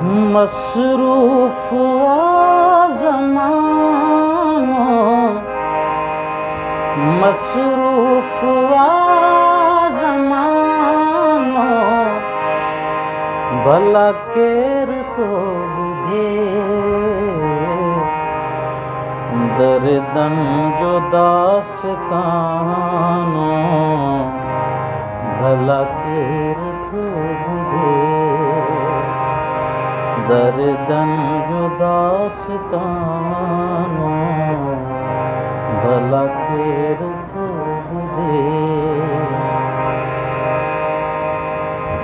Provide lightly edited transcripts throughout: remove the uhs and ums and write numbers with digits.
मसरूफ ज़मानो, मसरूफ ज़मानो, भला केर तो बुझे दर्दन जो दास्तानो, भला केर तो बुझे दर्दन जो दास्तानो, भला केर तो बुझे।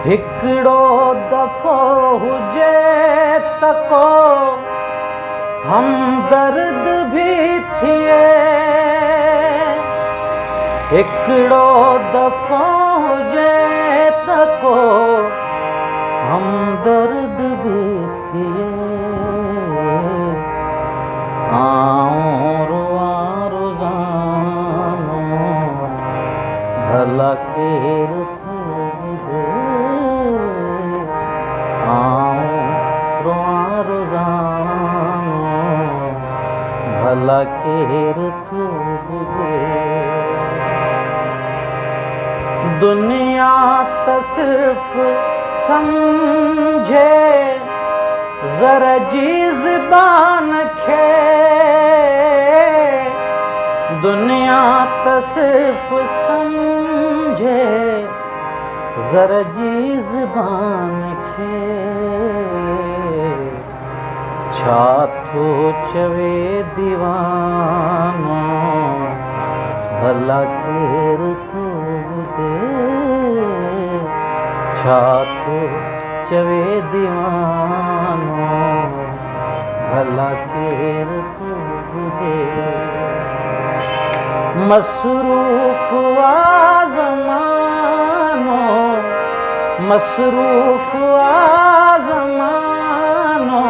हिकिड़ो दफ़ो हुजे तको हमदर्द भी थिए, हिकिड़ो दफ़ो हुजे तको हमदर्द भी थिए। आऊं रुआं रोज़ानो, भला केर तो बुझे। आऊं रुआं रोज़ानो, भला केर तो बुझे। दुनिया त सिर्फ़ समझे ज़रा जी ज़बान खे, दुनिया त सिर्फ़ समझे ज़रा जी ज़बान खे। छा थो चवे दीवानो, भला केर तो बुझे। छा थो चवे दीवानो, भला केर तो बुझे। मसरूफ ज़मानो, मसरूफ ज़मानो,